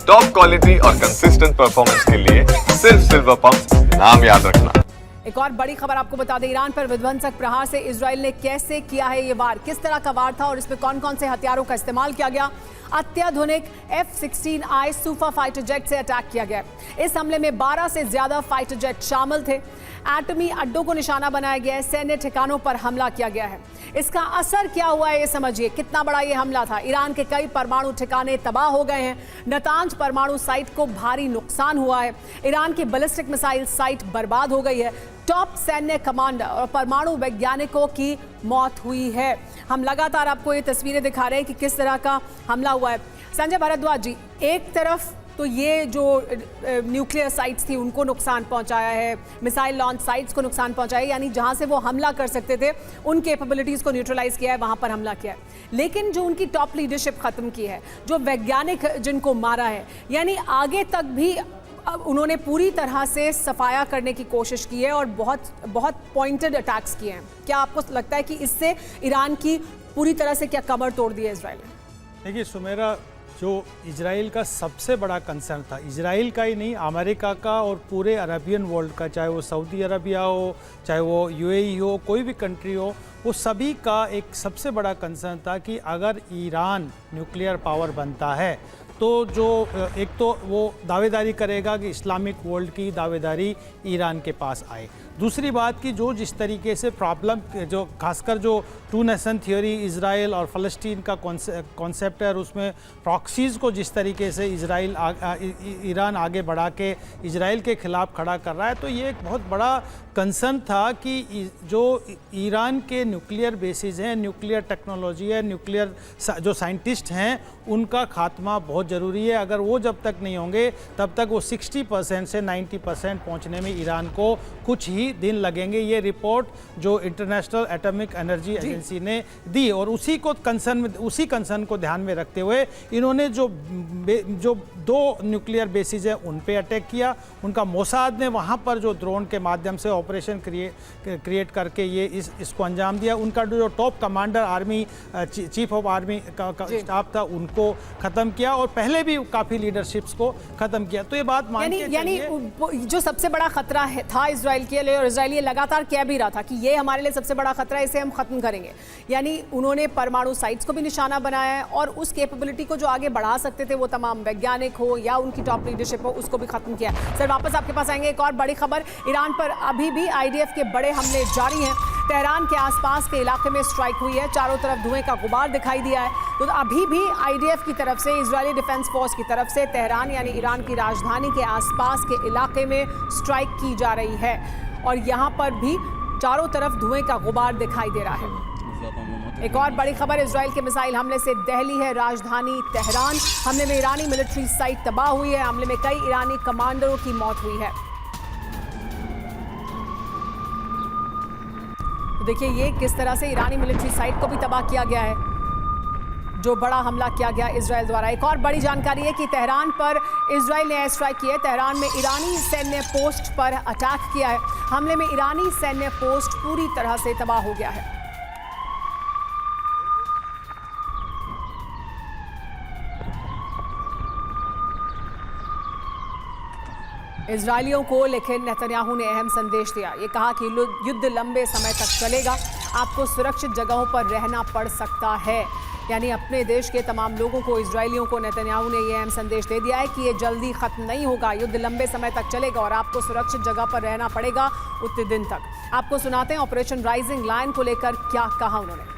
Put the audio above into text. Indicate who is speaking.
Speaker 1: Top quality और consistent performance के लिए सिर्फ सिल्वर पंप नाम याद रखना।
Speaker 2: एक और बड़ी खबर आपको बता दें, ईरान पर विध्वंसक प्रहार से इजराइल ने कैसे किया है ये वार, किस तरह का वार था और इसमें कौन कौन से हथियारों का इस्तेमाल किया गया। अत्याधुनिक F-16I सूफा फाइटर जेट से अटैक किया गया। इस हमले में 12 से ज्यादा फाइटर जेट शामिल थे। एटमी अड्डों को निशाना बनाया गया है, सैन्य ठिकानों पर हमला किया गया है। इसका असर क्या हुआ है ये समझिए, कितना बड़ा ये हमला था। ईरान के कई परमाणु ठिकाने तबाह हो गए हैं। नतांज परमाणु साइट को भारी नुकसान हुआ है। ईरान की बैलिस्टिक मिसाइल साइट बर्बाद हो गई है। टॉप सैन्य कमांडर और परमाणु वैज्ञानिकों की मौत हुई है। हम लगातार आपको ये तस्वीरें दिखा रहे हैं कि किस तरह का हमला हुआ है। संजय भारद्वाज जी, एक तरफ तो ये जो न्यूक्लियर साइट्स थी उनको नुकसान पहुंचाया है, मिसाइल लॉन्च साइट्स को नुकसान पहुंचाया है, यानी जहां से वो हमला कर सकते थे उन कैपेबिलिटीज़ को न्यूट्रलाइज किया है, वहां पर हमला किया है। लेकिन जो उनकी टॉप लीडरशिप खत्म की है, जो वैज्ञानिक जिनको मारा है, यानी आगे तक भी उन्होंने पूरी तरह से सफाया करने की कोशिश की है और बहुत बहुत पॉइंटेड अटैक्स किए हैं। क्या आपको लगता है कि इससे ईरान की पूरी तरह से क्या कमर तोड़ दी है इजराइल ने?
Speaker 3: देखिए सुमेरा, जो इजराइल का सबसे बड़ा कंसर्न था, इजराइल का ही नहीं, अमेरिका का और पूरे अरबियन वर्ल्ड का, चाहे वो सऊदी अरबिया हो, चाहे वो UAE हो, कोई भी कंट्री हो, वो सभी का एक सबसे बड़ा कंसर्न था कि अगर ईरान न्यूक्लियर पावर बनता है तो जो एक तो वो दावेदारी करेगा कि इस्लामिक वर्ल्ड की दावेदारी ईरान के पास आए। दूसरी बात कि जो जिस तरीके से प्रॉब्लम, जो खासकर जो टू नेशन थियोरी इजराइल और फ़लस्तीन का कॉन्सेप्ट है और उसमें प्रॉक्सीज़ को जिस तरीके से ईरान आगे बढ़ा के इजराइल के ख़िलाफ़ खड़ा कर रहा है, तो ये एक बहुत बड़ा कंसर्न था कि जो ईरान के न्यूक्लियर बेसिस हैं, न्यूक्लियर टेक्नोलॉजी है, न्यूक्लियर जो साइंटिस्ट हैं, उनका खात्मा बहुत ज़रूरी है। अगर वो जब तक नहीं होंगे तब तक वो 60% से 90% पहुँचने में ईरान को कुछ ही दिन लगेंगे। ये रिपोर्ट जो इंटरनेशनल एटॉमिक एनर्जी एजेंसी ने दी, और उसी कंसर्न को ध्यान में रखते हुए इन्होंने जो 2 न्यूक्लियर बेसिस है उन पे अटैक किया। उनका मोसाद ने वहाँ पर जो ड्रोन के माध्यम से ऑपरेशन क्रिएट करके ये इसको अंजाम दिया। उनका जो top commander army chief of army का स्टाफ था उनको ख़त्म किया, और पहले भी काफ़ी लीडरशिप्स को ख़त्म किया। तो ये बात
Speaker 2: यानी जो सबसे बड़ा खतरा था इजराइल के लिए, और इजराइल ये लगातार कह भी रहा था कि ये हमारे लिए सबसे बड़ा खतरा है, इसे हम खत्म करेंगे। यानी उन्होंने परमाणु साइट्स को भी निशाना बनाया है और उस कैपेबिलिटी को जो आगे बढ़ा सकते थे वो तमाम वैज्ञानिक हो या उनकी टॉप लीडरशिप हो, उसको भी खत्म किया। सर वापस आपके पास आएंगे। एक और बड़ी खबर, ईरान पर अभी भी IDF के बड़े हमले जारी हैं। तेहरान के आसपास के इलाके में स्ट्राइक हुई है, चारों तरफ धुएं का गुबार दिखाई दिया है। तो अभी भी IDF की तरफ से, इजरायली डिफेंस फोर्स की तरफ से तेहरान यानी ईरान की राजधानी के आसपास के इलाके में स्ट्राइक की जा रही है और यहाँ पर भी चारों तरफ धुएं का गुबार दिखाई दे रहा है। एक और बड़ी खबर, इजराइल के मिसाइल हमले से दहली है राजधानी तेहरान। हमले में ईरानी मिलिट्री साइट तबाह हुई है। हमले में कई ईरानी कमांडरों की मौत हुई है। तो देखिए ये किस तरह से ईरानी मिलिट्री साइट को भी तबाह किया गया है, जो बड़ा हमला किया गया इजराइल द्वारा। एक और बड़ी जानकारी है कि तेहरान पर इजराइल ने एयर स्ट्राइक की है। तेहरान में ईरानी सैन्य पोस्ट पर अटैक किया है। हमले में ईरानी सैन्य पोस्ट पूरी तरह से तबाह हो गया है। इजरायलियों को लेकिन नेतन्याहू ने अहम संदेश दिया। ये कहा कि युद्ध लंबे समय तक चलेगा, आपको सुरक्षित जगहों पर रहना पड़ सकता है। यानी अपने देश के तमाम लोगों को, इजरायलियों को नेतन्याहू ने यह अहम संदेश दे दिया है कि ये जल्दी खत्म नहीं होगा, युद्ध लंबे समय तक चलेगा और आपको सुरक्षित जगह पर रहना पड़ेगा उतने दिन तक। आपको सुनाते हैं ऑपरेशन राइजिंग लायन को लेकर क्या कहा उन्होंने।